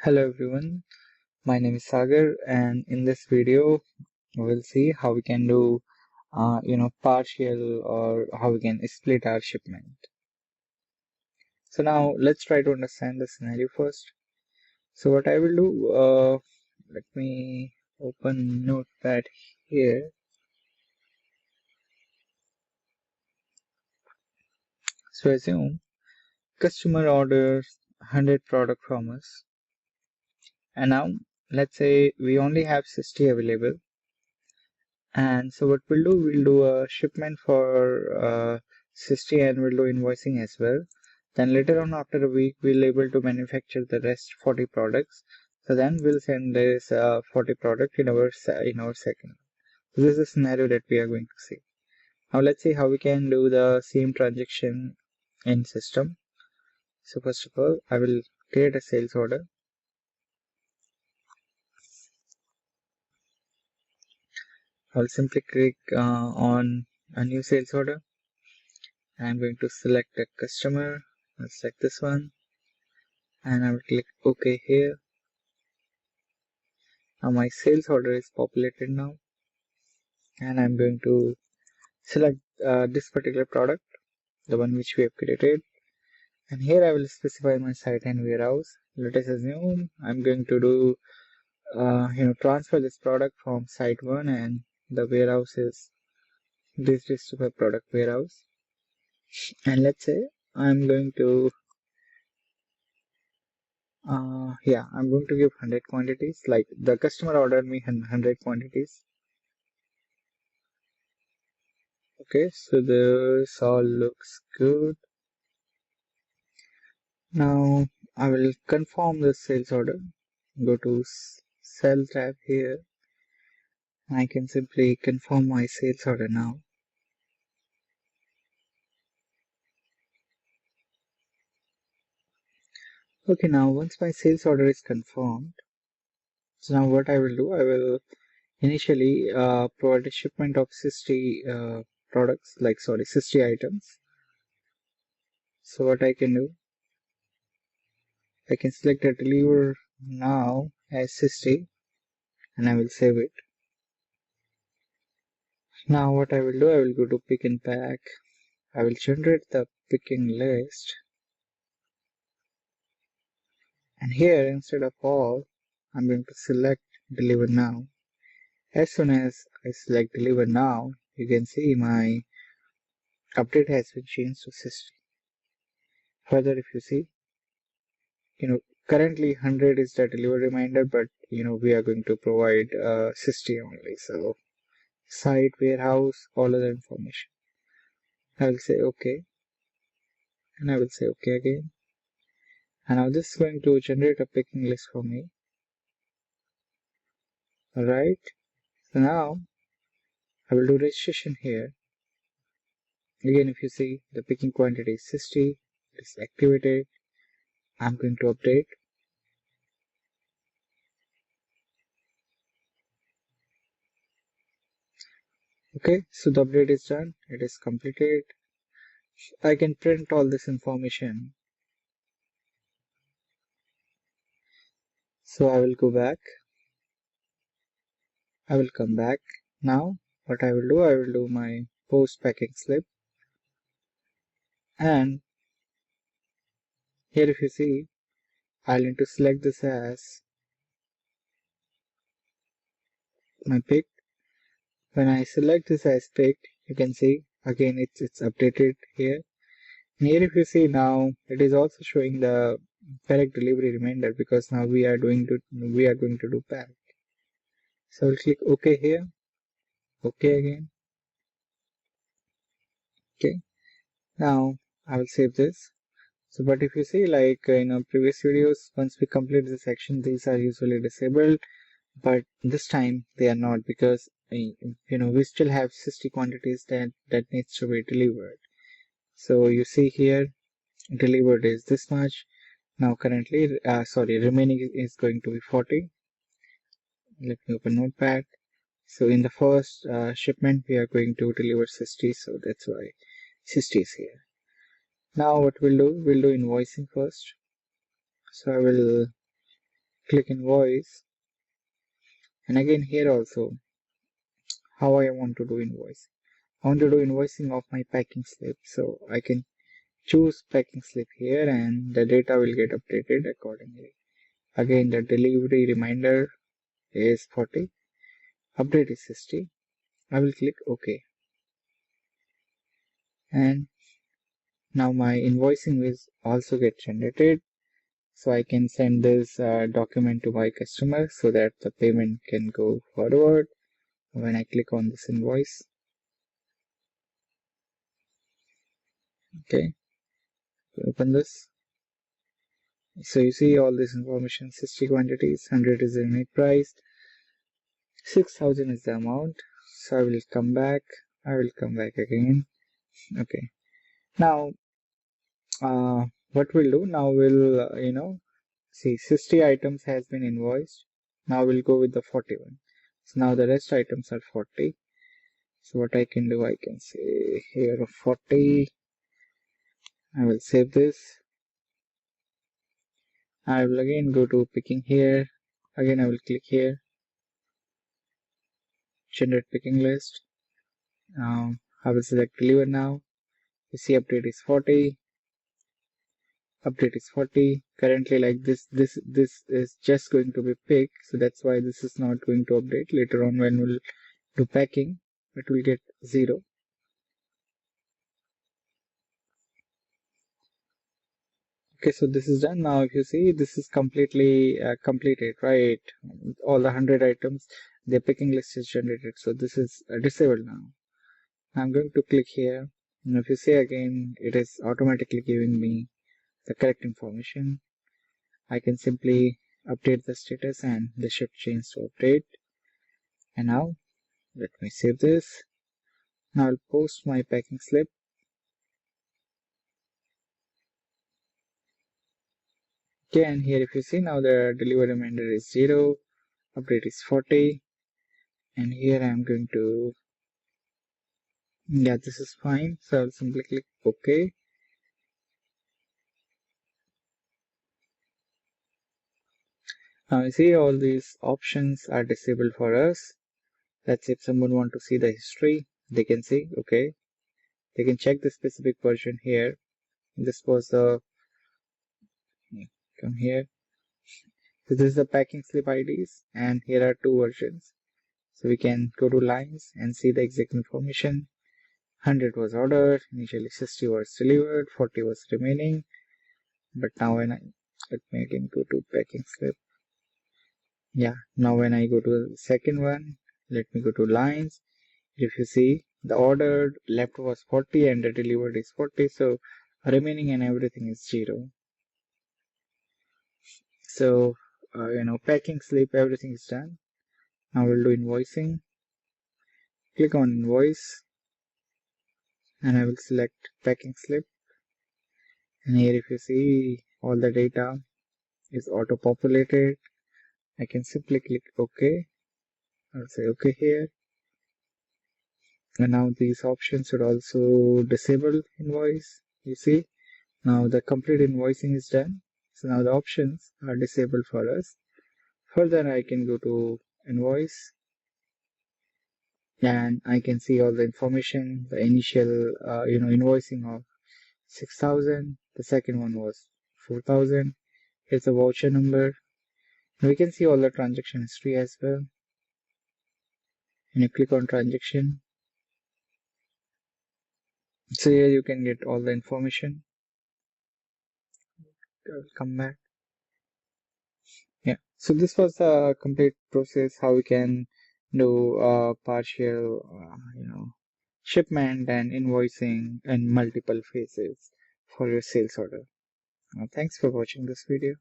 Hello everyone, my name is Sagar, and in this video we'll see how we can do partial, or how we can split our shipment. So now let's try to understand the scenario first. So what I will do, let me open Notepad here. So assume customer orders 100 product from us, and now let's say we only have 60 available. And so what we'll do a shipment for 60, and we'll do invoicing as well. Then later on, after a week, we'll able to manufacture the rest 40 products. So then we'll send this 40 product in our second. So this is the scenario that we are going to see. Now let's see how we can do the same transaction in system. So first of all, I will create a sales order. I'll simply click on a new sales order. I'm going to select a customer. I'll select this one, and I will click OK here. Now my sales order is populated now, and I'm going to select this particular product, the one which we have created, and here I will specify my site and warehouse. Let us assume I'm going to do transfer this product from site 1, and the warehouse is D365 product warehouse. And let's say I'm going to I'm going to give 100 quantities, like the customer ordered me 100 quantities. Okay, so this all looks good. Now I will confirm the sales order. Go to sell tab here. I can simply confirm my sales order now. Okay, now once my sales order is confirmed, so now what I will do, I will initially provide a shipment of 60 products, 60 items. So what I can do, I can select a deliver now as 60, and I will save it. Now what I will do, I will go to pick and pack. I will generate the picking list, and here instead of all, I'm going to select deliver now. As soon as I select deliver now, you can see my update has been changed to 60. Further, if you see, currently 100 is the deliver reminder, but we are going to provide 60 only. So site, warehouse, all other information. I will say OK, and I will say OK again. And now this is going to generate a picking list for me. Alright, so now I will do registration here. Again, if you see, the picking quantity is 60, it is activated. I'm going to update. Okay, so the update is done, it is completed. I can print all this information. So I will go back. I will come back. Now what I will do my post packing slip. And here if you see, I'll need to select this as my pick. When I select this as picked, you can see again it's updated here. And here if you see, now it is also showing the correct delivery reminder, because now we are going to do pack. So I'll click OK here, OK again. Okay, now I will save this. So but if you see, like in our previous videos, once we complete this section, these are usually disabled, but this time they are not, because we still have 60 quantities that needs to be delivered. So you see here, delivered is this much. Now currently remaining is going to be 40. Let me open Notepad. So in the first shipment we are going to deliver 60, so that's why 60 is here. Now what we'll do invoicing first. So I will click invoice, and again here also how I want to do invoice. I want to do invoicing of my packing slip, so I can choose packing slip here and the data will get updated accordingly. Again, the delivery reminder is 40, update is 60. I will click OK, and now my invoicing will also get generated, so I can send this document to my customer so that the payment can go forward. When I click on this invoice, okay, open this. So you see all this information: 60 quantities, 100 is the unit price, 6,000 is the amount. So I will come back again. Okay, now what we'll do now, we'll see 60 items has been invoiced. Now we'll go with the 41. So now the rest items are 40. So what I can do, I can say here 40. I will save this. I will again go to picking here. Again I will click here, generate picking list. I will select deliver now. You see update is 40. Update is 40. Currently, like this is just going to be picked, so that's why this is not going to update. Later on when we'll do packing, it will get 0. Okay, so this is done. Now if you see, this is completely completed, right? All the 100 items, the picking list is generated, so this is disabled now. I'm going to click here, and if you see again, it is automatically giving me the correct information. I can simply update the status and the should change to update. And now let me save this. Now I'll post my packing slip. Okay, and here if you see, now the delivery reminder is 0, update is 40, and here I'm going to, yeah, this is fine, so I'll simply click OK. Now you see all these options are disabled for us. Let's say if someone want to see the history, they can see, okay, they can check the specific version here. This was the, come here. So this is the packing slip IDs, and here are two versions. So we can go to lines and see the exact information. 100 was ordered, initially 60 was delivered, 40 was remaining. But now when let me again go to packing slip. Yeah, now when I go to the second one, let me go to lines. If you see, the ordered left was 40 and the delivered is 40, so remaining and everything is 0. So packing slip, everything is done. Now we'll do invoicing. Click on invoice, and I will select packing slip. And here if you see, all the data is auto populated. I can simply click OK. I'll say OK here. And now these options should also disable invoice. You see, now the complete invoicing is done. So now the options are disabled for us. Further, I can go to invoice, and I can see all the information. The initial invoicing of 6,000. The second one was 4,000. Here's the voucher number. We can see all the transaction history as well. And you click on transaction. So here you can get all the information. I'll come back. Yeah. So this was the complete process how we can do partial, shipment and invoicing in multiple phases for your sales order. Thanks for watching this video.